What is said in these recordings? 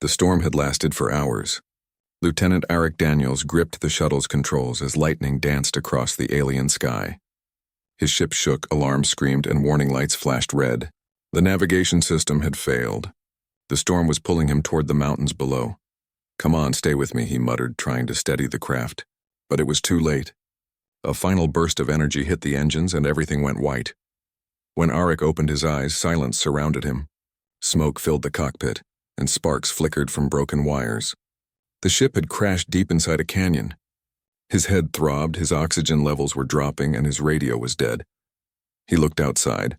The storm had lasted for hours. Lieutenant Arik Daniels gripped the shuttle's controls as lightning danced across the alien sky. His ship shook, alarms screamed, and warning lights flashed red. The navigation system had failed. The storm was pulling him toward the mountains below. "Come on, stay with me," he muttered, trying to steady the craft. But it was too late. A final burst of energy hit the engines and everything went white. When Arik opened his eyes, silence surrounded him. Smoke filled the cockpit, and sparks flickered from broken wires. The ship had crashed deep inside a canyon. His head throbbed, his oxygen levels were dropping, and his radio was dead. He looked outside.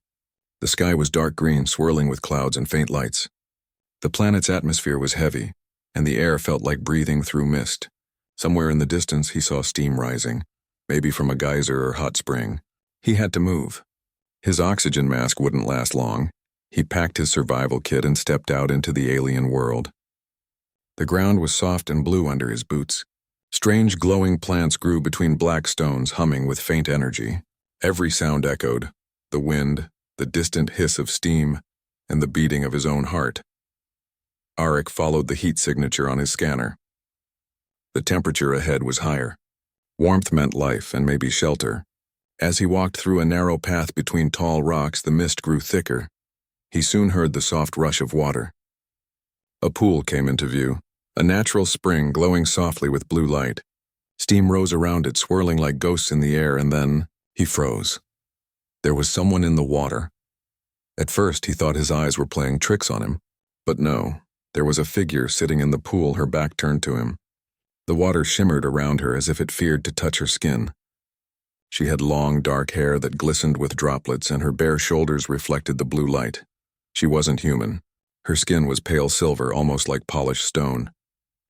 The sky was dark green, swirling with clouds and faint lights. The planet's atmosphere was heavy, and the air felt like breathing through mist. Somewhere in the distance, he saw steam rising, maybe from a geyser or hot spring. He had to move. His oxygen mask wouldn't last long. He packed his survival kit and stepped out into the alien world. The ground was soft and blue under his boots. Strange glowing plants grew between black stones, humming with faint energy. Every sound echoed: the wind, the distant hiss of steam, and the beating of his own heart. Arik followed the heat signature on his scanner. The temperature ahead was higher. Warmth meant life and maybe shelter. As he walked through a narrow path between tall rocks, the mist grew thicker. He soon heard the soft rush of water. A pool came into view, a natural spring glowing softly with blue light. Steam rose around it, swirling like ghosts in the air, and then he froze. There was someone in the water. At first, he thought his eyes were playing tricks on him. But no, there was a figure sitting in the pool, her back turned to him. The water shimmered around her as if it feared to touch her skin. She had long, dark hair that glistened with droplets, and her bare shoulders reflected the blue light. She wasn't human. Her skin was pale silver, almost like polished stone,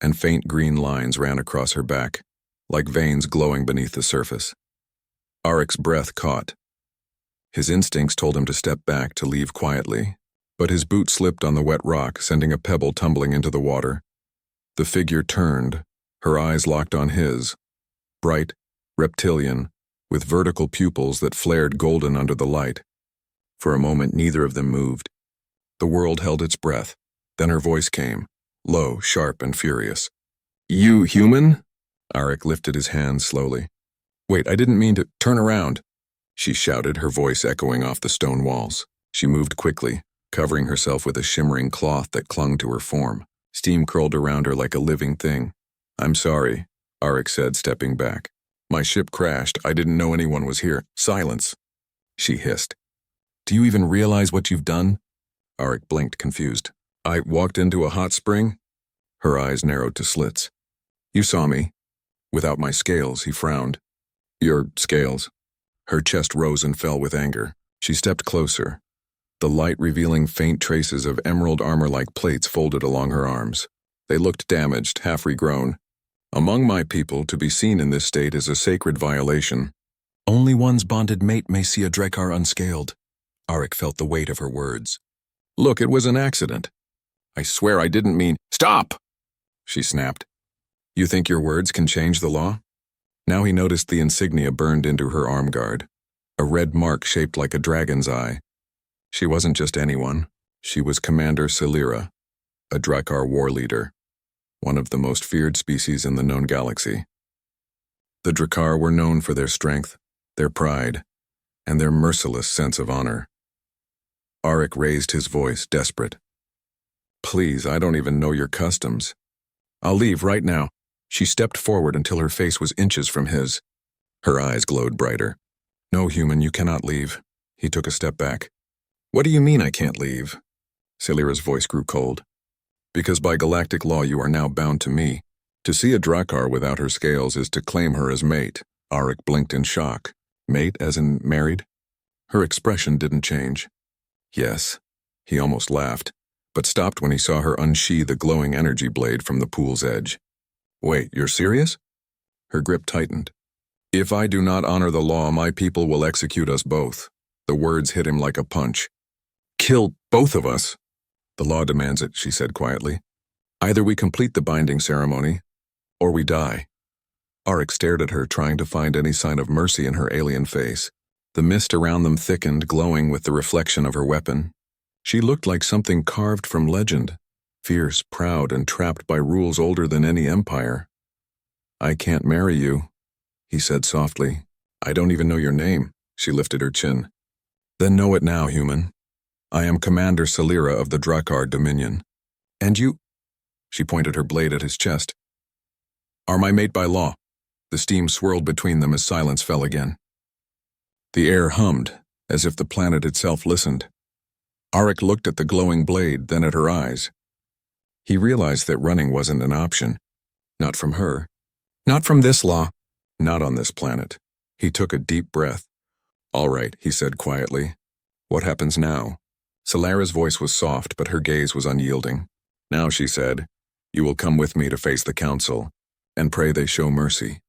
and faint green lines ran across her back, like veins glowing beneath the surface. Arik's breath caught. His instincts told him to step back, to leave quietly, but his boot slipped on the wet rock, sending a pebble tumbling into the water. The figure turned, her eyes locked on his, bright, reptilian, with vertical pupils that flared golden under the light. For a moment, neither of them moved. The world held its breath. Then her voice came, low, sharp, and furious. "You human?" Arik lifted his hands slowly. "Wait, I didn't mean to— Turn around!" she shouted, her voice echoing off the stone walls. She moved quickly, covering herself with a shimmering cloth that clung to her form. Steam curled around her like a living thing. "I'm sorry," Arik said, stepping back. "My ship crashed. I didn't know anyone was here." "Silence," she hissed. "Do you even realize what you've done?" Arik blinked, confused. "I walked into a hot spring?" Her eyes narrowed to slits. "You saw me." "Without my scales," he frowned. "Your scales." Her chest rose and fell with anger. She stepped closer, the light revealing faint traces of emerald armor-like plates folded along her arms. They looked damaged, half regrown. "Among my people, to be seen in this state is a sacred violation. Only one's bonded mate may see a Drakar unscaled." Arik felt the weight of her words. "Look, it was an accident. I swear I didn't mean— Stop!" she snapped. "You think your words can change the law?" Now he noticed the insignia burned into her arm guard, a red mark shaped like a dragon's eye. She wasn't just anyone. She was Commander Celira, a Drakar war leader, one of the most feared species in the known galaxy. The Drakar were known for their strength, their pride, and their merciless sense of honor. Arik raised his voice, desperate. "Please, I don't even know your customs. I'll leave right now." She stepped forward until her face was inches from his. Her eyes glowed brighter. "No, human, you cannot leave." He took a step back. "What do you mean I can't leave?" Celira's voice grew cold. "Because by galactic law you are now bound to me. To see a Drakar without her scales is to claim her as mate." Arik blinked in shock. "Mate as in married?" Her expression didn't change. "Yes." He almost laughed, but stopped when he saw her unsheathe a glowing energy blade from the pool's edge. "Wait, you're serious?" Her grip tightened. "If I do not honor the law, my people will execute us both." The words hit him like a punch. "Kill both of us?" "The law demands it," she said quietly. "Either we complete the binding ceremony, or we die." Arik stared at her, trying to find any sign of mercy in her alien face. The mist around them thickened, glowing with the reflection of her weapon. She looked like something carved from legend, Fierce, proud, and trapped by rules older than any empire. I can't marry you, he said softly. I don't even know your name. She lifted her chin. Then know it now, human. I am Commander Salira of the Drakar Dominion. And you, she pointed her blade at his chest, are my mate by law. The steam swirled between them as silence fell again. The air hummed, as if the planet itself listened. Arik looked at the glowing blade, then at her eyes. He realized that running wasn't an option. Not from her. Not from this law. Not on this planet. He took a deep breath. All right, he said quietly. What happens now? Salira's voice was soft, but her gaze was unyielding. Now, she said, you will come with me to face the council, and pray they show mercy.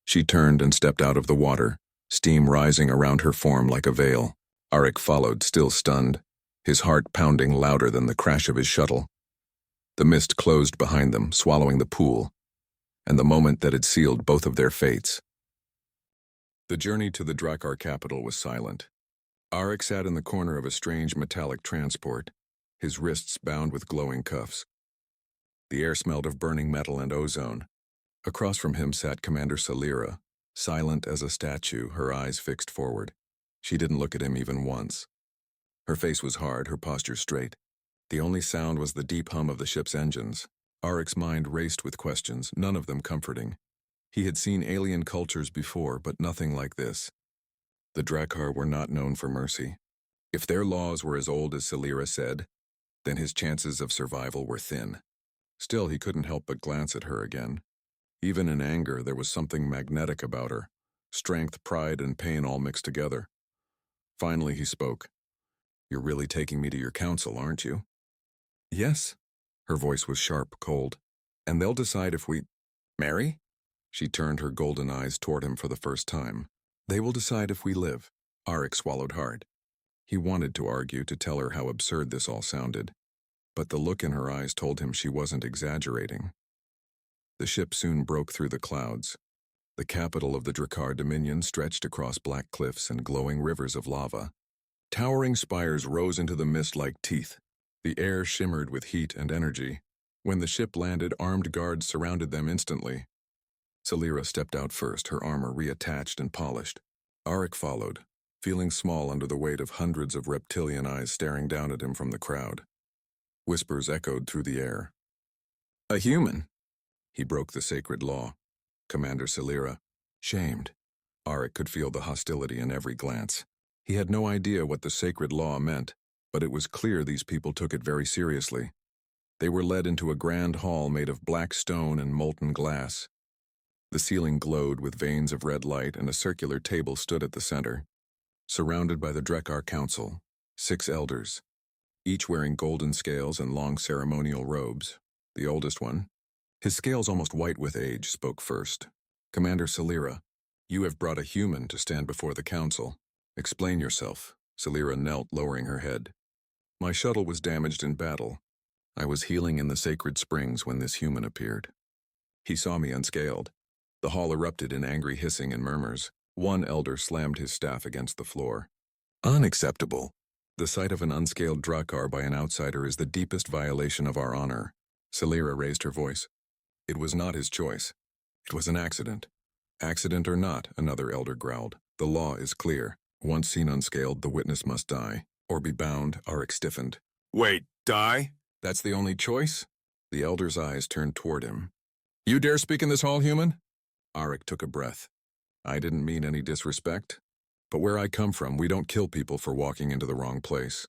She turned and stepped out of the water, steam rising around her form like a veil. Arik followed, still stunned, his heart pounding louder than the crash of his shuttle. The mist closed behind them, swallowing the pool, and the moment that had sealed both of their fates. The journey to the Drakar capital was silent. Arik sat in the corner of a strange metallic transport, his wrists bound with glowing cuffs. The air smelled of burning metal and ozone. Across from him sat Commander Salira, silent as a statue, her eyes fixed forward. She didn't look at him even once. Her face was hard, her posture straight. The only sound was the deep hum of the ship's engines. Arik's mind raced with questions, none of them comforting. He had seen alien cultures before, but nothing like this. The Drakar were not known for mercy. If their laws were as old as Salira said, then his chances of survival were thin. Still, he couldn't help but glance at her again. Even in anger, there was something magnetic about her. Strength, pride, and pain all mixed together. Finally, he spoke. You're really taking me to your council, aren't you? Yes. Her voice was sharp, cold. And they'll decide if we marry? She turned her golden eyes toward him for the first time. They will decide if we live. Arik swallowed hard. He wanted to argue, to tell her how absurd this all sounded. But the look in her eyes told him she wasn't exaggerating. The ship soon broke through the clouds. The capital of the Drakar Dominion stretched across black cliffs and glowing rivers of lava. Towering spires rose into the mist like teeth. The air shimmered with heat and energy. When the ship landed, armed guards surrounded them instantly. Salira stepped out first, her armor reattached and polished. Arik followed, feeling small under the weight of hundreds of reptilian eyes staring down at him from the crowd. Whispers echoed through the air. A human! He broke the sacred law. Commander Salira, shamed. Arik could feel the hostility in every glance. He had no idea what the sacred law meant, but it was clear these people took it very seriously. They were led into a grand hall made of black stone and molten glass. The ceiling glowed with veins of red light, and a circular table stood at the center. Surrounded by the Drakar Council, 6 elders, each wearing golden scales and long ceremonial robes. The oldest one, his scales almost white with age, spoke first. Commander Salira, you have brought a human to stand before the council. Explain yourself. Salira knelt, lowering her head. My shuttle was damaged in battle. I was healing in the sacred springs when this human appeared. He saw me unscaled. The hall erupted in angry hissing and murmurs. One elder slammed his staff against the floor. Unacceptable. The sight of an unscaled Drakar by an outsider is the deepest violation of our honor. Salira raised her voice. It was not his choice. It was an accident. Accident or not, another elder growled. The law is clear. Once seen unscaled, the witness must die, or be bound. Arik stiffened. Wait, die? That's the only choice? The elder's eyes turned toward him. You dare speak in this hall, human? Arik took a breath. I didn't mean any disrespect, but where I come from, we don't kill people for walking into the wrong place.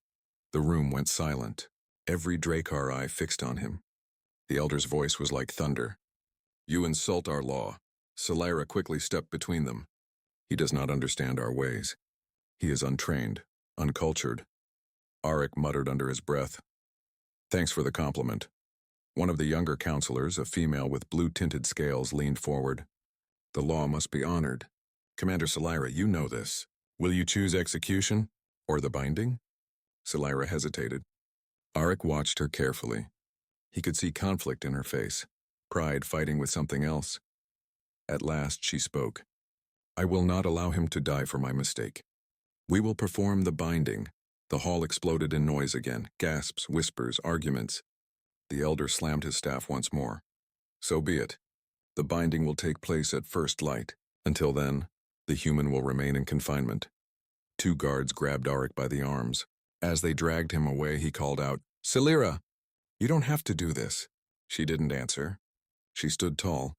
The room went silent, every Drakar eye fixed on him. The elder's voice was like thunder. You insult our law. Salira quickly stepped between them. He does not understand our ways. He is untrained, uncultured. Arik muttered under his breath. Thanks for the compliment. One of the younger counselors, a female with blue-tinted scales, leaned forward. The law must be honored. Commander Salira, you know this. Will you choose execution or the binding? Salira hesitated. Arik watched her carefully. He could see conflict in her face, pride fighting with something else. At last she spoke. I will not allow him to die for my mistake. We will perform the binding. The hall exploded in noise again, gasps, whispers, arguments. The elder slammed his staff once more. So be it. The binding will take place at first light. Until then, the human will remain in confinement. Two guards grabbed Arik by the arms. As they dragged him away, he called out, "Celira! You don't have to do this." She didn't answer. She stood tall,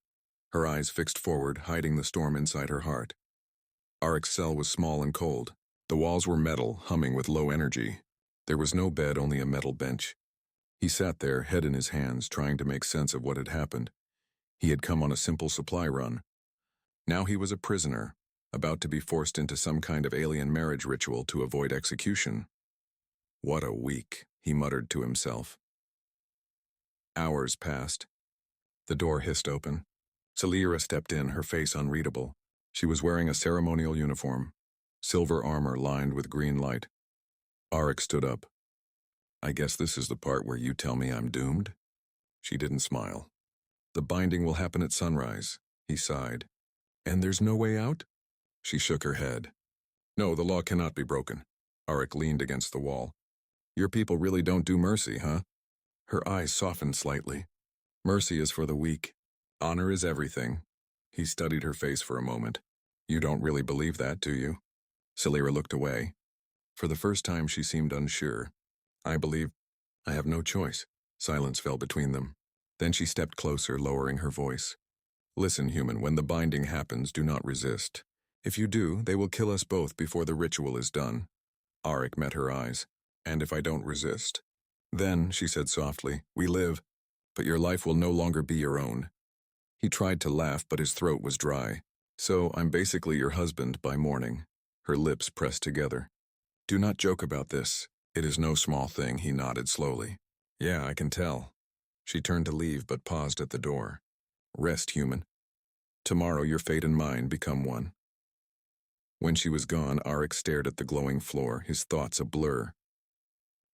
her eyes fixed forward, hiding the storm inside her heart. Arik's cell was small and cold. The walls were metal, humming with low energy. There was no bed, only a metal bench. He sat there, head in his hands, trying to make sense of what had happened. He had come on a simple supply run. Now he was a prisoner, about to be forced into some kind of alien marriage ritual to avoid execution. What a week, he muttered to himself. Hours passed. The door hissed open. Celira stepped in, her face unreadable. She was wearing a ceremonial uniform, silver armor lined with green light. Arik stood up. "I guess this is the part where you tell me I'm doomed?" She didn't smile. "The binding will happen at sunrise," he sighed. "And there's no way out?" She shook her head. "No, the law cannot be broken." Arik leaned against the wall. "Your people really don't do mercy, huh?" Her eyes softened slightly. "Mercy is for the weak. Honor is everything." He studied her face for a moment. "You don't really believe that, do you?" Celira looked away. For the first time, she seemed unsure. "I believe I have no choice." Silence fell between them. Then she stepped closer, lowering her voice. "Listen, human, when the binding happens, do not resist. If you do, they will kill us both before the ritual is done." Arik met her eyes. "And if I don't resist?" "Then," she said softly, "we live, but your life will no longer be your own." He tried to laugh, but his throat was dry. "So I'm basically your husband by morning." Her lips pressed together. "Do not joke about this. It is no small thing," he nodded slowly. "Yeah, I can tell." She turned to leave, but paused at the door. "Rest, human. Tomorrow your fate and mine become one." When she was gone, Arik stared at the glowing floor, his thoughts a blur.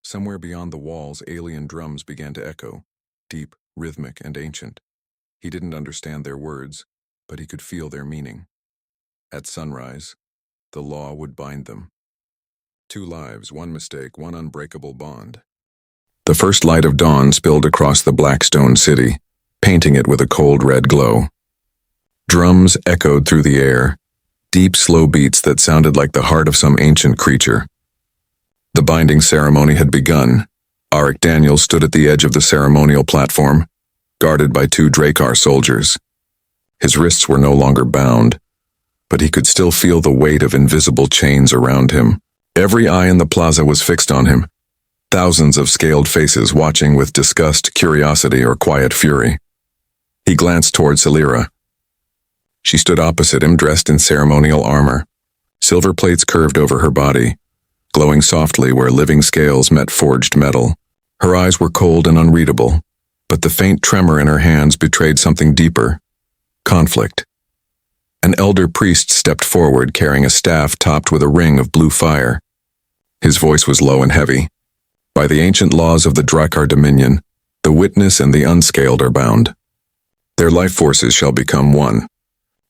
Somewhere beyond the walls, alien drums began to echo, deep, rhythmic, and ancient. He didn't understand their words, but he could feel their meaning. At sunrise, the law would bind them. 2 lives, 1 mistake, 1 unbreakable bond. The first light of dawn spilled across the black stone city, painting it with a cold red glow. Drums echoed through the air, deep, slow beats that sounded like the heart of some ancient creature. The binding ceremony had begun. Arik Daniels stood at the edge of the ceremonial platform, guarded by 2 Drakar soldiers. His wrists were no longer bound, but he could still feel the weight of invisible chains around him. Every eye in the plaza was fixed on him, thousands of scaled faces watching with disgust, curiosity, or quiet fury. He glanced toward Celira. She stood opposite him, dressed in ceremonial armor. Silver plates curved over her body, glowing softly where living scales met forged metal. Her eyes were cold and unreadable, but the faint tremor in her hands betrayed something deeper: conflict. An elder priest stepped forward, carrying a staff topped with a ring of blue fire. His voice was low and heavy. "By the ancient laws of the Drakar Dominion, the witness and the unscaled are bound. Their life forces shall become one.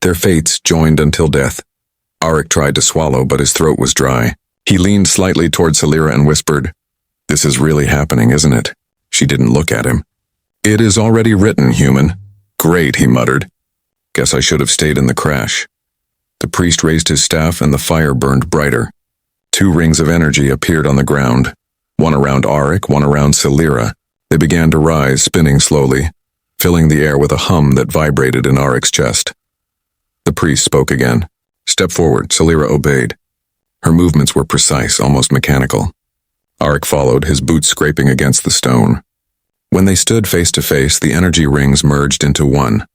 Their fates joined until death." Arik tried to swallow, but his throat was dry. He leaned slightly toward Celira and whispered, "This is really happening, isn't it?" She didn't look at him. "It is already written, human." "Great," he muttered. "Guess I should have stayed in the crash." The priest raised his staff and the fire burned brighter. 2 rings of energy appeared on the ground, one around Arik, one around Celira. They began to rise, spinning slowly, filling the air with a hum that vibrated in Arik's chest. The priest spoke again. "Step forward." Celira obeyed. Her movements were precise, almost mechanical. Arik followed, his boots scraping against the stone. When they stood face to face, the energy rings merged into one.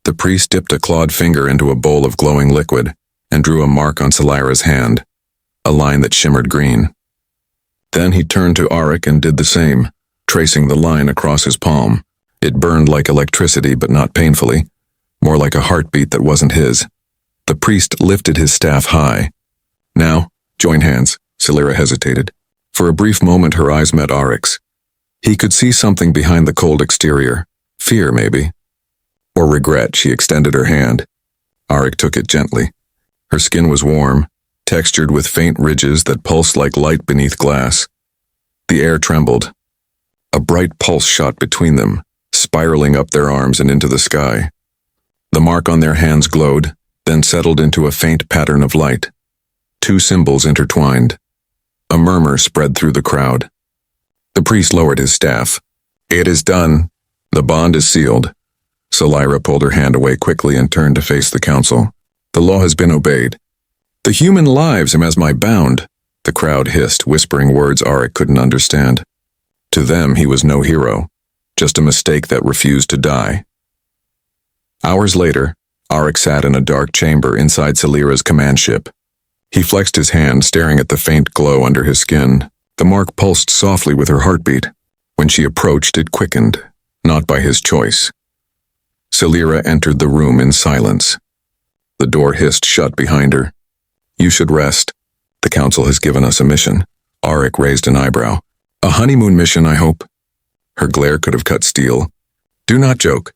The priest dipped a clawed finger into a bowl of glowing liquid and drew a mark on Celira's hand, a line that shimmered green. Then he turned to Arik and did the same, tracing the line across his palm. It burned like electricity, but not painfully, more like a heartbeat that wasn't his. The priest lifted his staff high. "Now, join hands." Celira hesitated. For a brief moment her eyes met Arik's. He could see something behind the cold exterior. Fear, maybe. Or regret. She extended her hand. Arik took it gently. Her skin was warm, textured with faint ridges that pulsed like light beneath glass. The air trembled. A bright pulse shot between them, spiraling up their arms and into the sky. The mark on their hands glowed, then settled into a faint pattern of light. Two symbols intertwined. A murmur spread through the crowd. The priest lowered his staff. "It is done. The bond is sealed." Salira pulled her hand away quickly and turned to face the council. "The law has been obeyed." "The human lives am as my bound," the crowd hissed, whispering words Arik couldn't understand. To them, he was no hero, just a mistake that refused to die. Hours later, Arik sat in a dark chamber inside Salira's command ship. He flexed his hand, staring at the faint glow under his skin. The mark pulsed softly with her heartbeat. When she approached, it quickened, not by his choice. Salira entered the room in silence. The door hissed shut behind her. "You should rest. The council has given us a mission." Arik raised an eyebrow. "A honeymoon mission, I hope." Her glare could have cut steel. "Do not joke.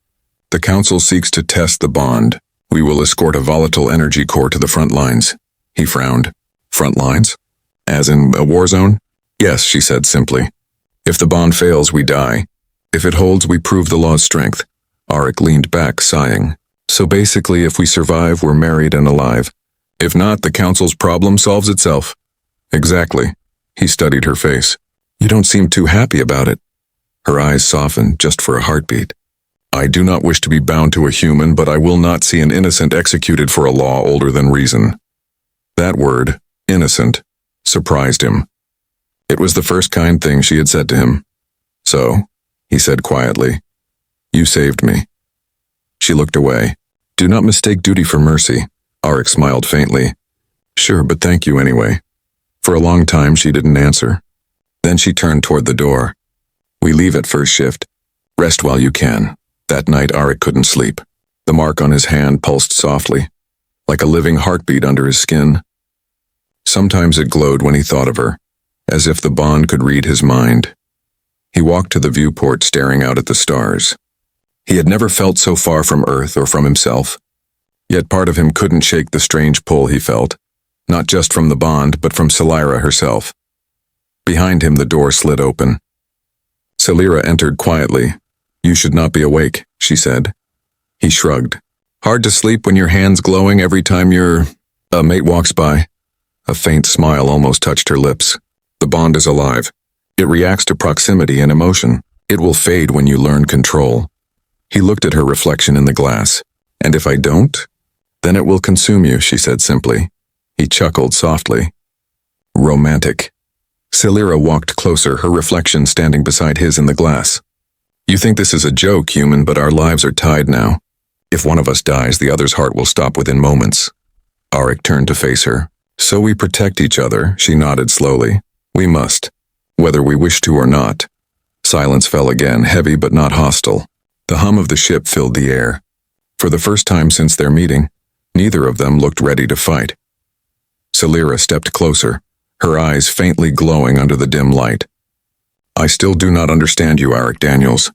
The council seeks to test the bond. We will escort a volatile energy core to the front lines." He frowned. "Front lines? As in a war zone?" "Yes," she said simply. "If the bond fails, we die. If it holds, we prove the law's strength." Arik leaned back, sighing. "So basically, if we survive, we're married and alive. If not, the council's problem solves itself." "Exactly." He studied her face. "You don't seem too happy about it." Her eyes softened just for a heartbeat. "I do not wish to be bound to a human, but I will not see an innocent executed for a law older than reason." That word, innocent, surprised him. It was the first kind thing she had said to him. "So," he said quietly, "you saved me." She looked away. "Do not mistake duty for mercy." Arik smiled faintly. "Sure, but thank you anyway." For a long time she didn't answer. Then she turned toward the door. "We leave at first shift. Rest while you can." That night Arik couldn't sleep. The mark on his hand pulsed softly, like a living heartbeat under his skin. Sometimes it glowed when he thought of her, as if the bond could read his mind. He walked to the viewport, staring out at the stars. He had never felt so far from Earth or from himself. Yet part of him couldn't shake the strange pull he felt, not just from the bond, but from Salira herself. Behind him the door slid open. Salira entered quietly. "You should not be awake," she said. He shrugged. "Hard to sleep when your hand's glowing every time your mate walks by." A faint smile almost touched her lips. "The bond is alive. It reacts to proximity and emotion. It will fade when you learn control." He looked at her reflection in the glass. "And if I don't? Then it will consume you," she said simply. He chuckled softly. "Romantic." Salira walked closer, her reflection standing beside his in the glass. "You think this is a joke, human, but our lives are tied now. If one of us dies, the other's heart will stop within moments." Arik turned to face her. "So we protect each other," she nodded slowly. "We must, whether we wish to or not." Silence fell again, heavy but not hostile. The hum of the ship filled the air. For the first time since their meeting, neither of them looked ready to fight. Salira stepped closer, her eyes faintly glowing under the dim light. "I still do not understand you, Arik Daniels.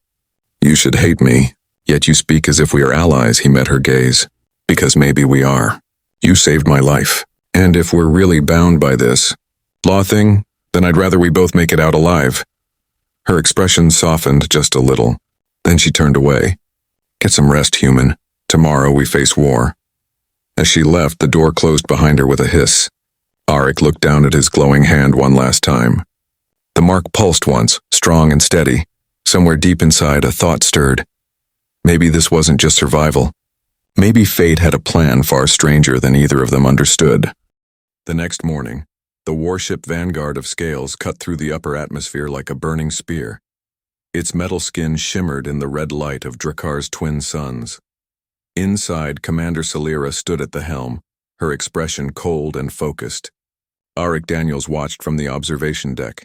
You should hate me, yet you speak as if we are allies." He met her gaze. "Because maybe we are. You saved my life. And if we're really bound by this law thing, then I'd rather we both make it out alive." Her expression softened just a little. Then she turned away. "Get some rest, human. Tomorrow we face war." As she left, the door closed behind her with a hiss. Arik looked down at his glowing hand one last time. The mark pulsed once, strong and steady. Somewhere deep inside, a thought stirred. Maybe this wasn't just survival. Maybe fate had a plan far stranger than either of them understood. The next morning, the warship Vanguard of Scales cut through the upper atmosphere like a burning spear. Its metal skin shimmered in the red light of Drakar's twin suns. Inside, Commander Salira stood at the helm, her expression cold and focused. Arik Daniels watched from the observation deck.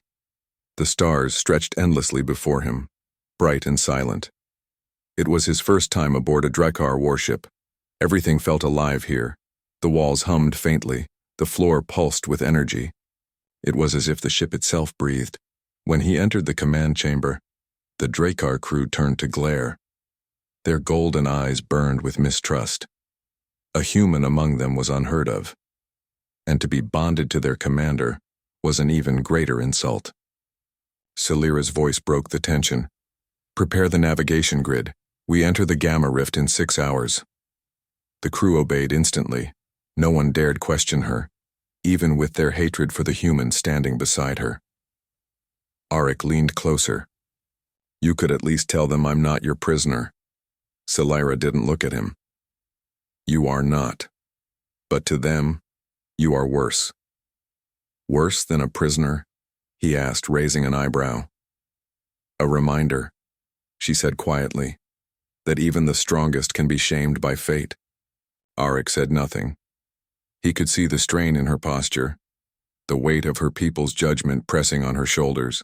The stars stretched endlessly before him, bright and silent. It was his first time aboard a Drakar warship. Everything felt alive here. The walls hummed faintly, the floor pulsed with energy. It was as if the ship itself breathed. When he entered the command chamber, the Drakar crew turned to glare. Their golden eyes burned with mistrust. A human among them was unheard of, and to be bonded to their commander was an even greater insult. Salira's voice broke the tension. Prepare the navigation grid. We enter the Gamma Rift in 6 hours. The crew obeyed instantly. No one dared question her, even with their hatred for the humans standing beside her. Arik leaned closer. You could at least tell them I'm not your prisoner. Salira didn't look at him. You are not. But to them, you are worse. Worse than a prisoner? He asked, raising an eyebrow. A reminder, she said quietly, that even the strongest can be shamed by fate. Arik said nothing. He could see the strain in her posture, the weight of her people's judgment pressing on her shoulders.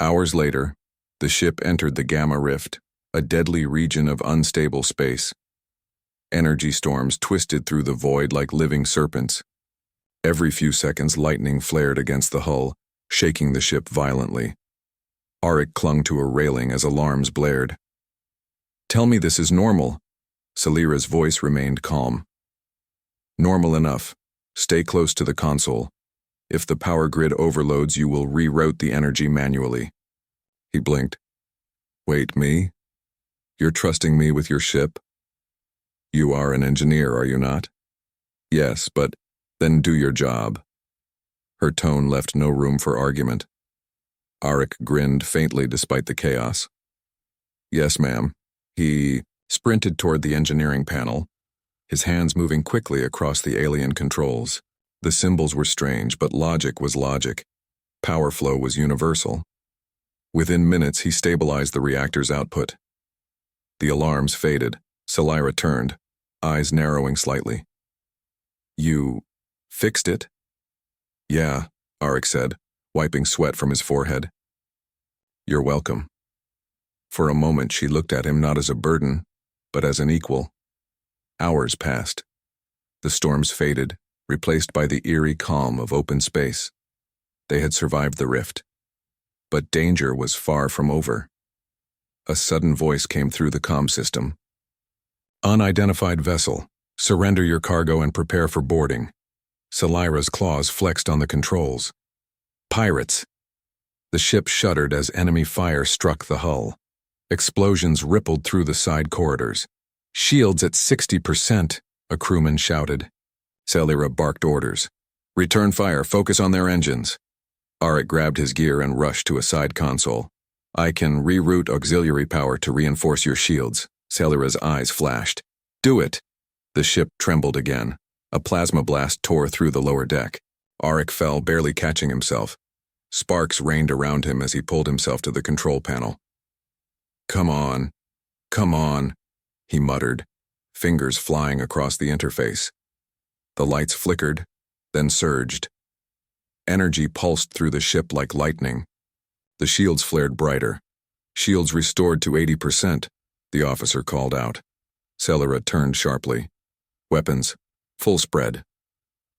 Hours later, the ship entered the Gamma Rift, a deadly region of unstable space. Energy storms twisted through the void like living serpents. Every few seconds, lightning flared against the hull, shaking the ship violently. Arik clung to a railing as alarms blared. Tell me this is normal. Salira's voice remained calm. Normal enough. Stay close to the console. If the power grid overloads, you will reroute the energy manually. He blinked. Wait, me? You're trusting me with your ship? You are an engineer, are you not? Yes, but then do your job. Her tone left no room for argument. Arik grinned faintly despite the chaos. Yes, ma'am. He sprinted toward the engineering panel, his hands moving quickly across the alien controls. The symbols were strange, but logic was logic. Power flow was universal. Within minutes, he stabilized the reactor's output. The alarms faded. Salira turned, eyes narrowing slightly. You fixed it? Yeah, Arik said, wiping sweat from his forehead. You're welcome. For a moment, she looked at him not as a burden, but as an equal. Hours passed. The storms faded, replaced by the eerie calm of open space. They had survived the rift. But danger was far from over. A sudden voice came through the comm system. Unidentified vessel, surrender your cargo and prepare for boarding. Salira's claws flexed on the controls. Pirates! The ship shuddered as enemy fire struck the hull. Explosions rippled through the side corridors. Shields at 60%, a crewman shouted. Salira barked orders. Return fire, focus on their engines. Arik grabbed his gear and rushed to a side console. I can reroute auxiliary power to reinforce your shields. Salira's eyes flashed. Do it! The ship trembled again. A plasma blast tore through the lower deck. Arik fell, barely catching himself. Sparks rained around him as he pulled himself to the control panel. Come on, he muttered, fingers flying across the interface. The lights flickered, then surged. Energy pulsed through the ship like lightning. The shields flared brighter. Shields restored to 80%, the officer called out. Salira turned sharply. Weapons, full spread.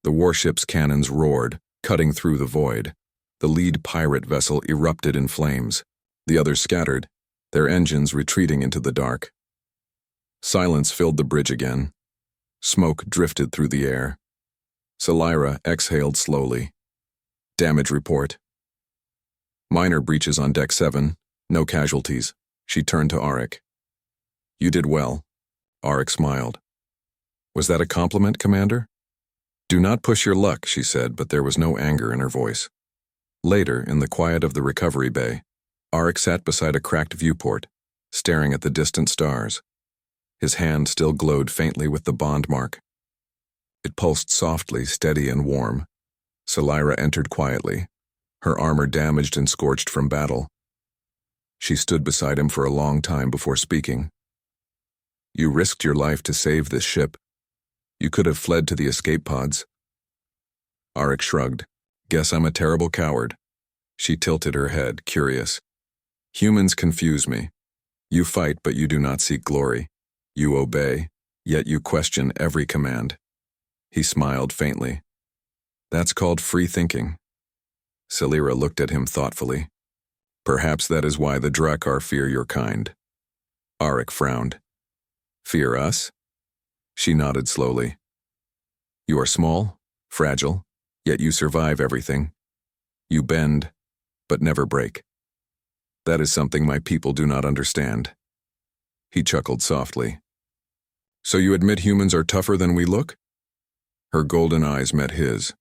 The warship's cannons roared, cutting through the void. The lead pirate vessel erupted in flames. The others scattered, their engines retreating into the dark. Silence filled the bridge again. Smoke drifted through the air. Salira exhaled slowly. Damage report. Minor breaches on Deck 7, no casualties. She turned to Arik. You did well. Arik smiled. Was that a compliment, Commander? Do not push your luck, she said, but there was no anger in her voice. Later, in the quiet of the recovery bay, Arik sat beside a cracked viewport, staring at the distant stars. His hand still glowed faintly with the bond mark. It pulsed softly, steady and warm. Salira entered quietly, her armor damaged and scorched from battle. She stood beside him for a long time before speaking. You risked your life to save this ship. You could have fled to the escape pods. Arik shrugged. Guess I'm a terrible coward. She tilted her head, curious. Humans confuse me. You fight, but you do not seek glory. You obey, yet you question every command. He smiled faintly. That's called free thinking. Salira looked at him thoughtfully. Perhaps that is why the Drakar fear your kind. Arik frowned. Fear us? She nodded slowly. You are small, fragile, yet you survive everything. You bend, but never break. That is something my people do not understand. He chuckled softly. So you admit humans are tougher than we look? Her golden eyes met his.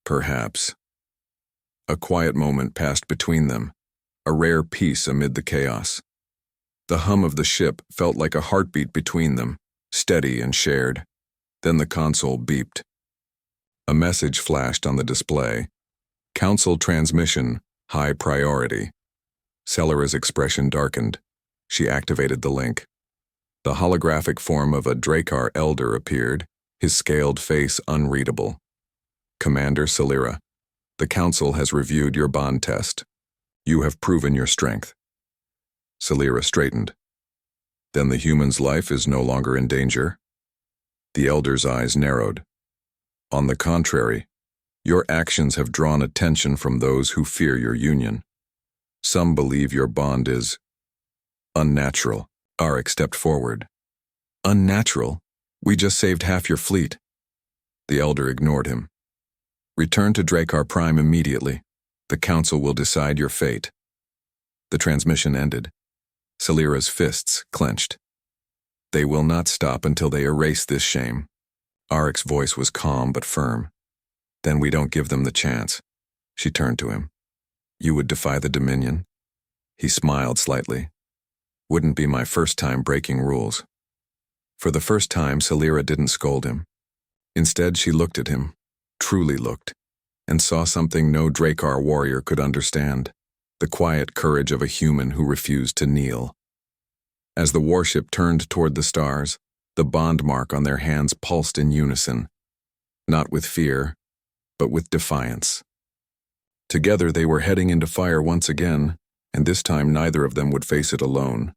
Perhaps. A quiet moment passed between them, a rare peace amid the chaos. The hum of the ship felt like a heartbeat between them, steady and shared. Then the console beeped. A message flashed on the display. Council transmission, high priority. Celera's expression darkened. She activated the link. The holographic form of a Drakar elder appeared, his scaled face unreadable. Commander Celera, the Council has reviewed your bond test. You have proven your strength. Celera straightened. Then the human's life is no longer in danger? The elder's eyes narrowed. On the contrary, your actions have drawn attention from those who fear your union. Some believe your bond is unnatural. Arik stepped forward. Unnatural? We just saved half your fleet. The elder ignored him. Return to Drakar Prime immediately. The Council will decide your fate. The transmission ended. Celera's fists clenched. They will not stop until they erase this shame. Arik's voice was calm but firm. Then we don't give them the chance. She turned to him. You would defy the Dominion? He smiled slightly. Wouldn't be my first time breaking rules. For the first time, Celera didn't scold him. Instead, she looked at him, truly looked, and saw something no Drakar warrior could understand, the quiet courage of a human who refused to kneel. As the warship turned toward the stars, the bond mark on their hands pulsed in unison, not with fear, but with defiance. Together they were heading into fire once again, and this time neither of them would face it alone.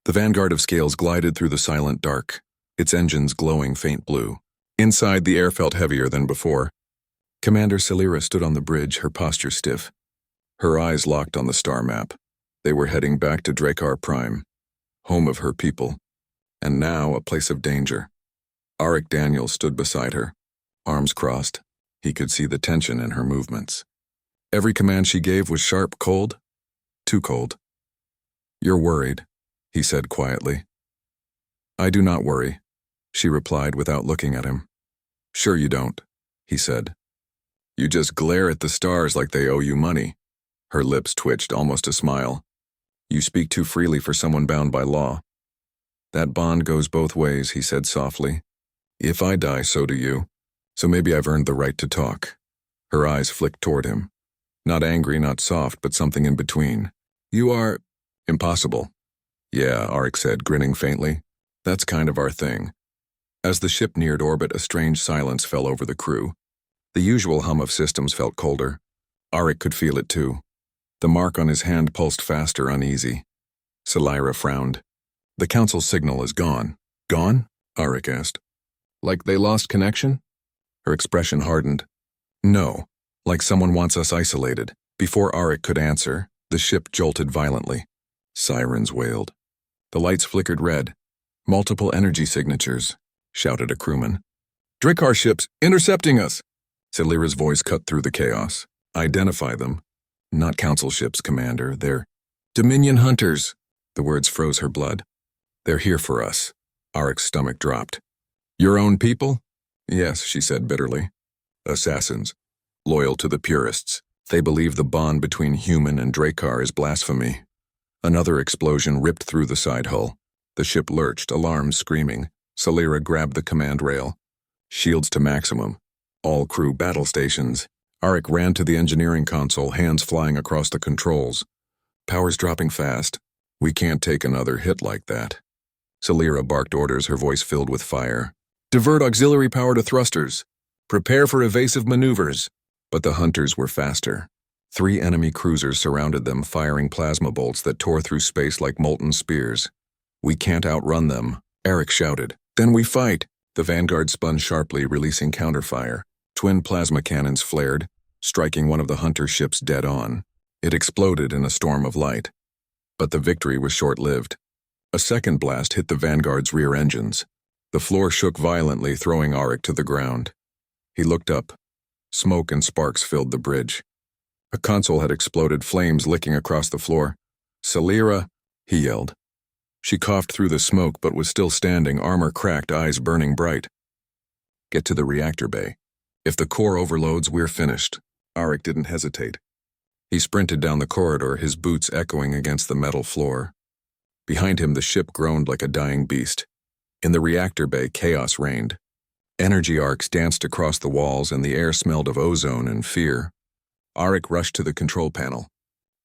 The vanguard of Scales glided through the silent dark, its engines glowing faint blue. Inside, the air felt heavier than before. Commander Celera stood on the bridge, her posture stiff. Her eyes locked on the star map. They were heading back to Drakar Prime, home of her people, and now a place of danger. Arik Daniels stood beside her, arms crossed. He could see the tension in her movements. Every command she gave was sharp, cold, too cold. You're worried, he said quietly. I do not worry, she replied without looking at him. Sure you don't, he said. You just glare at the stars like they owe you money. Her lips twitched, almost a smile. You speak too freely for someone bound by law. That bond goes both ways, he said softly. If I die, so do you. So maybe I've earned the right to talk. Her eyes flicked toward him. Not angry, not soft, but something in between. You are impossible. Yeah, Arik said, grinning faintly. That's kind of our thing. As the ship neared orbit, a strange silence fell over the crew. The usual hum of systems felt colder. Arik could feel it too. The mark on his hand pulsed faster, uneasy. Celera frowned. The Council signal is gone. Gone? Arik asked. Like they lost connection? Her expression hardened. No, like someone wants us isolated. Before Arik could answer, the ship jolted violently. Sirens wailed. The lights flickered red. Multiple energy signatures, shouted a crewman. Drakar ships, intercepting us! Celera's voice cut through the chaos. Identify them. Not Council ships, Commander. They're Dominion hunters. The words froze her blood. They're here for us. Arik's stomach dropped. Your own people? Yes, she said bitterly. Assassins. Loyal to the purists. They believe the bond between human and Drakar is blasphemy. Another explosion ripped through the side hull. The ship lurched, alarms screaming. Celera grabbed the command rail. Shields to maximum. All crew battle stations. Arik ran to the engineering console, hands flying across the controls. Power's dropping fast. We can't take another hit like that. Celera barked orders, her voice filled with fire. Divert auxiliary power to thrusters. Prepare for evasive maneuvers. But the hunters were faster. 3 enemy cruisers surrounded them, firing plasma bolts that tore through space like molten spears. We can't outrun them, Arik shouted. Then we fight. The vanguard spun sharply, releasing counterfire. Twin plasma cannons flared, striking one of the hunter ships dead on. It exploded in a storm of light. But the victory was short-lived. A second blast hit the vanguard's rear engines. The floor shook violently, throwing Arik to the ground. He looked up. Smoke and sparks filled the bridge. A console had exploded, flames licking across the floor. "Salira," he yelled. She coughed through the smoke but was still standing, armor cracked, eyes burning bright. "Get to the reactor bay. If the core overloads, we're finished." Arik didn't hesitate. He sprinted down the corridor, his boots echoing against the metal floor. Behind him, the ship groaned like a dying beast. In the reactor bay, chaos reigned. Energy arcs danced across the walls, and the air smelled of ozone and fear. Arik rushed to the control panel.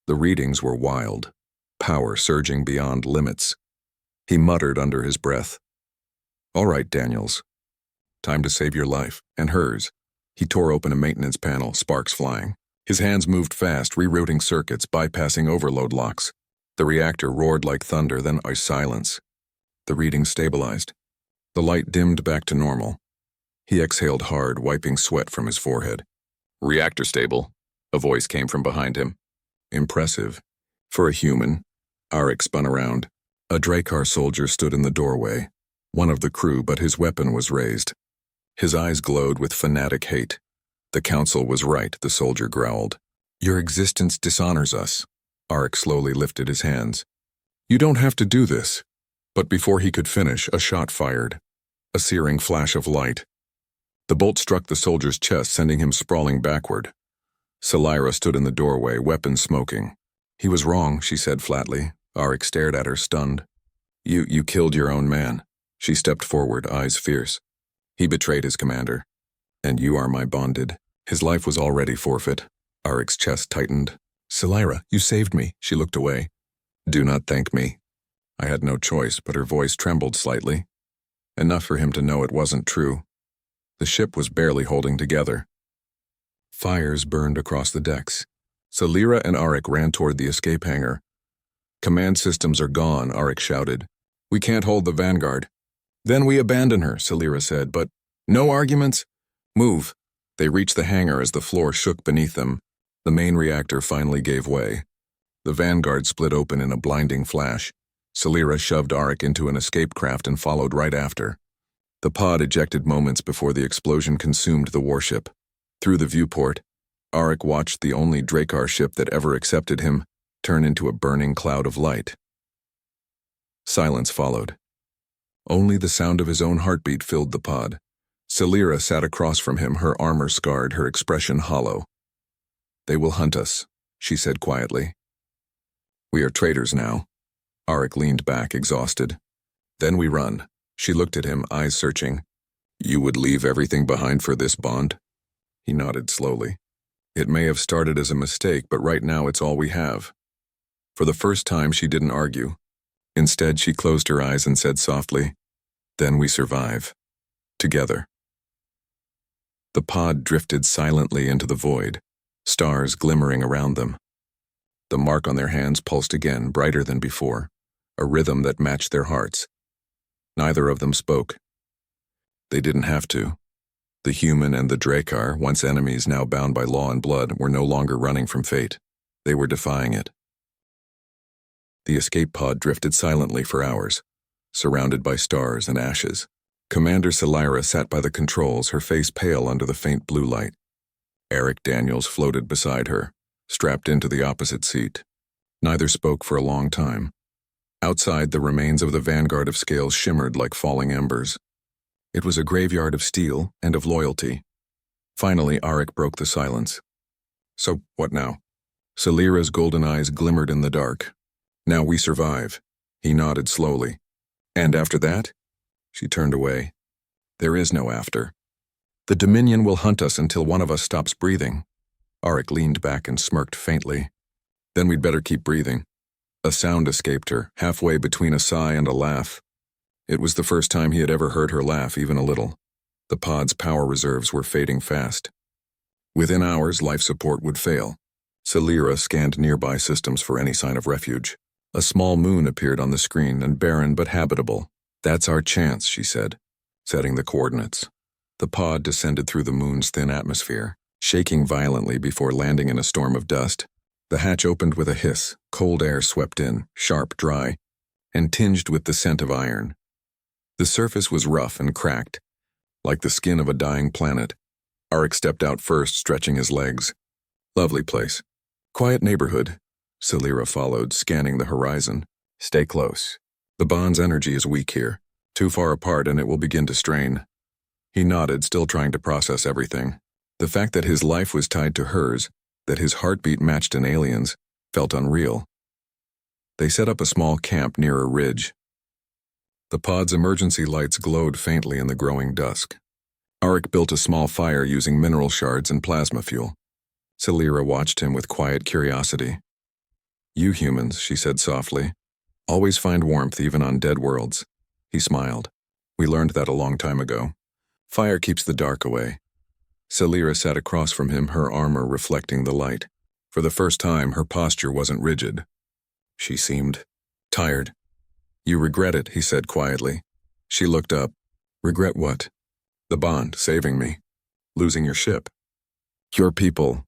The readings were wild, power surging beyond limits. He muttered under his breath, "All right, Daniels. Time to save your life, and hers." He tore open a maintenance panel, sparks flying. His hands moved fast, rerouting circuits, bypassing overload locks. The reactor roared like thunder, then a silence. The readings stabilized. The light dimmed back to normal. He exhaled hard, wiping sweat from his forehead. "Reactor stable," a voice came from behind him. Impressive. For a human. Arik spun around. A Drakar soldier stood in the doorway, one of the crew, but his weapon was raised. His eyes glowed with fanatic hate. "The council was right," the soldier growled. "Your existence dishonors us." Arik slowly lifted his hands. "You don't have to do this." But before he could finish, a shot fired. A searing flash of light. The bolt struck the soldier's chest, sending him sprawling backward. Salira stood in the doorway, weapon smoking. "He was wrong," she said flatly. Arik stared at her, stunned. You killed your own man." She stepped forward, eyes fierce. "He betrayed his commander. And you are my bonded." His life was already forfeit. Arik's chest tightened. "Salira, you saved me." She looked away. "Do not thank me." I had no choice, but her voice trembled slightly. Enough for him to know it wasn't true. The ship was barely holding together. Fires burned across the decks. Salira and Arik ran toward the escape hangar. "Command systems are gone," Arik shouted. "We can't hold the Vanguard." "Then we abandon her," Salira said, "but no arguments? Move." They reached the hangar as the floor shook beneath them. The main reactor finally gave way. The Vanguard split open in a blinding flash. Salira shoved Arik into an escape craft and followed right after. The pod ejected moments before the explosion consumed the warship. Through the viewport, Arik watched the only Drakar ship that ever accepted him turn into a burning cloud of light. Silence followed. Only the sound of his own heartbeat filled the pod. Salira sat across from him, her armor scarred, her expression hollow. "They will hunt us," she said quietly. "We are traitors now." Arik leaned back, exhausted. "Then we run." She looked at him, eyes searching. "You would leave everything behind for this bond?" He nodded slowly. "It may have started as a mistake, but right now it's all we have." For the first time, she didn't argue. Instead, she closed her eyes and said softly, "Then we survive. Together." The pod drifted silently into the void, stars glimmering around them. The mark on their hands pulsed again, brighter than before, a rhythm that matched their hearts. Neither of them spoke. They didn't have to. The human and the Drakar, once enemies now bound by law and blood, were no longer running from fate. They were defying it. The escape pod drifted silently for hours, surrounded by stars and ashes. Commander Salira sat by the controls, her face pale under the faint blue light. Arik Daniels floated beside her, strapped into the opposite seat. Neither spoke for a long time. Outside, the remains of the Vanguard of Scales shimmered like falling embers. It was a graveyard of steel and of loyalty. Finally, Arik broke the silence. "So, what now?" Salira's golden eyes glimmered in the dark. "Now we survive." He nodded slowly. "And after that?" She turned away. "There is no after. The Dominion will hunt us until one of us stops breathing." Arik leaned back and smirked faintly. "Then we'd better keep breathing." A sound escaped her, halfway between a sigh and a laugh. It was the first time he had ever heard her laugh, even a little. The pod's power reserves were fading fast. Within hours, life support would fail. Salira scanned nearby systems for any sign of refuge. A small moon appeared on the screen, and barren but habitable. "That's our chance," she said, setting the coordinates. The pod descended through the moon's thin atmosphere, shaking violently before landing in a storm of dust. The hatch opened with a hiss, cold air swept in, sharp, dry, and tinged with the scent of iron. The surface was rough and cracked, like the skin of a dying planet. Arik stepped out first, stretching his legs. Lovely place. Quiet neighborhood. Celira followed, scanning the horizon. Stay close. The bond's energy is weak here. Too far apart and it will begin to strain. He nodded, still trying to process everything. The fact that his life was tied to hers, that his heartbeat matched an alien's, felt unreal. They set up a small camp near a ridge. The pod's emergency lights glowed faintly in the growing dusk. Arik built a small fire using mineral shards and plasma fuel. Celira watched him with quiet curiosity. You humans, she said softly, always find warmth even on dead worlds. He smiled. We learned that a long time ago. Fire keeps the dark away. Celira sat across from him, her armor reflecting the light. For the first time, her posture wasn't rigid. She seemed tired. You regret it, he said quietly. She looked up. Regret what? The bond, saving me. Losing your ship. Your people.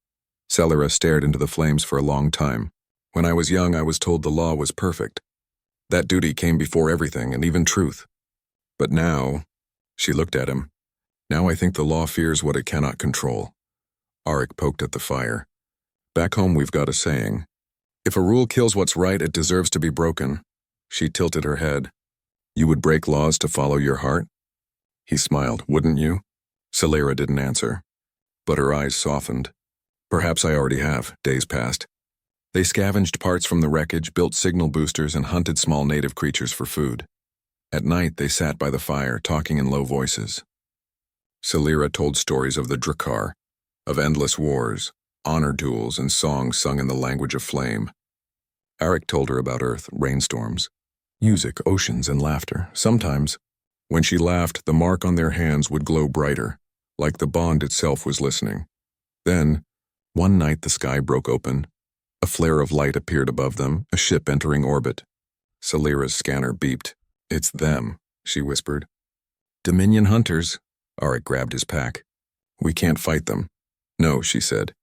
Celira stared into the flames for a long time. When I was young, I was told the law was perfect. That duty came before everything, and even truth. But now, she looked at him. Now I think the law fears what it cannot control. Arik poked at the fire. Back home we've got a saying. If a rule kills what's right, it deserves to be broken. She tilted her head. You would break laws to follow your heart? He smiled. Wouldn't you? Celira didn't answer. But her eyes softened. Perhaps I already have. Days passed. They scavenged parts from the wreckage, built signal boosters, and hunted small native creatures for food. At night, they sat by the fire, talking in low voices. Celira told stories of the Drakar, of endless wars, honor duels, and songs sung in the language of flame. Arik told her about Earth, rainstorms, music, oceans, and laughter. Sometimes, when she laughed, the mark on their hands would glow brighter, like the bond itself was listening. Then, one night the sky broke open. A flare of light appeared above them, a ship entering orbit. Celira's scanner beeped. It's them, she whispered. Dominion hunters. Arik grabbed his pack. We can't fight them. No, she said.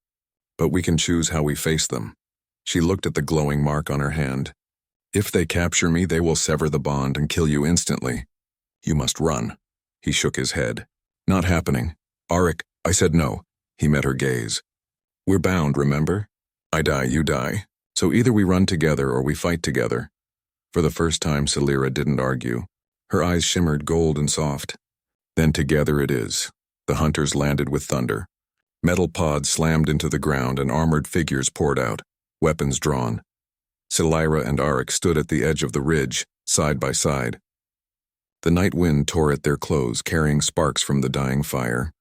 But we can choose how we face them. She looked at the glowing mark on her hand. If they capture me, they will sever the bond and kill you instantly. You must run. He shook his head. Not happening. Arik, I said no. He met her gaze. We're bound, remember? I die, you die. So either we run together or we fight together. For the first time, Celira didn't argue. Her eyes shimmered gold and soft. Then together it is. The hunters landed with thunder. Metal pods slammed into the ground and armored figures poured out, weapons drawn. Celira and Arik stood at the edge of the ridge, side by side. The night wind tore at their clothes, carrying sparks from the dying fire.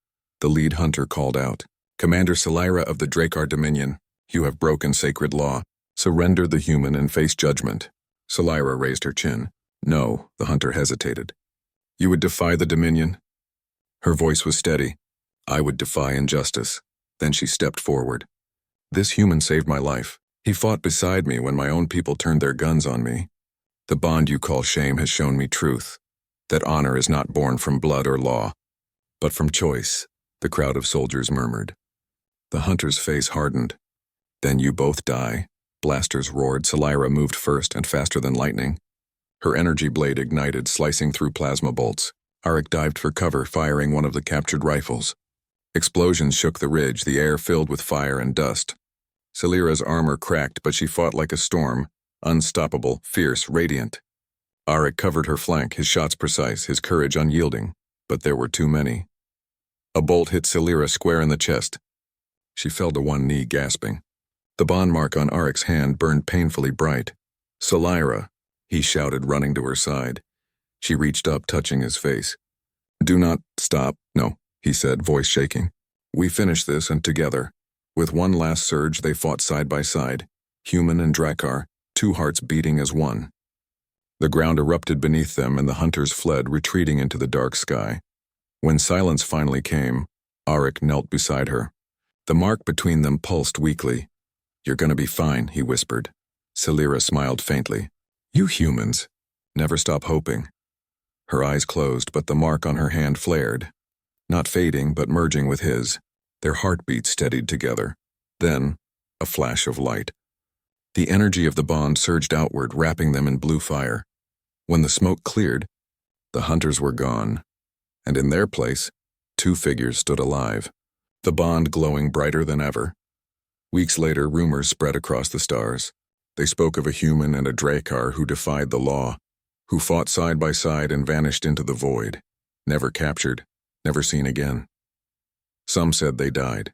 The lead hunter called out, Commander Celira of the Drakar Dominion, you have broken sacred law. Surrender the human and face judgment. Celira raised her chin. No, the hunter hesitated. You would defy the Dominion? Her voice was steady. I would defy injustice. Then she stepped forward. This human saved my life. He fought beside me when my own people turned their guns on me. The bond you call shame has shown me truth. That honor is not born from blood or law, but from choice, the crowd of soldiers murmured. The hunter's face hardened. Then you both die. Blasters roared. Celira moved first and faster than lightning. Her energy blade ignited, slicing through plasma bolts. Arik dived for cover, firing one of the captured rifles. Explosions shook the ridge, the air filled with fire and dust. Celira's armor cracked, but she fought like a storm, unstoppable, fierce, radiant. Arik covered her flank, his shots precise, his courage unyielding, but there were too many. A bolt hit Celira square in the chest. She fell to one knee, gasping. The bond mark on Arik's hand burned painfully bright. Celira, he shouted, running to her side. She reached up, touching his face. Do not stop. No, he said, voice shaking. We finish this, and together. With one last surge, they fought side by side, human and Drakar, two hearts beating as one. The ground erupted beneath them, and the hunters fled, retreating into the dark sky. When silence finally came, Arik knelt beside her. The mark between them pulsed weakly. You're gonna be fine, he whispered. Celira smiled faintly. You humans. Never stop hoping. Her eyes closed, but the mark on her hand flared. Not fading, but merging with his. Their heartbeats steadied together. Then, a flash of light. The energy of the bond surged outward, wrapping them in blue fire. When the smoke cleared, the hunters were gone. And in their place, two figures stood alive. the bond glowing brighter than ever. Weeks later, rumors spread across the stars. They spoke of a human and a Drakar who defied the law, who fought side by side and vanished into the void, never captured, never seen again. Some said they died.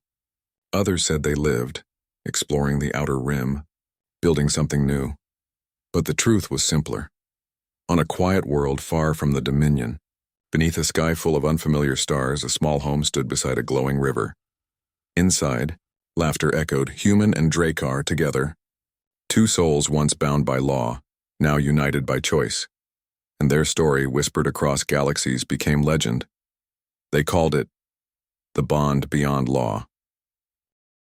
Others said they lived, exploring the outer rim, building something new. But the truth was simpler. On a quiet world far from the Dominion, beneath a sky full of unfamiliar stars, a small home stood beside a glowing river. Inside, laughter echoed, human and Drakar together. Two souls once bound by law, now united by choice. And their story, whispered across galaxies, became legend. They called it the bond beyond law.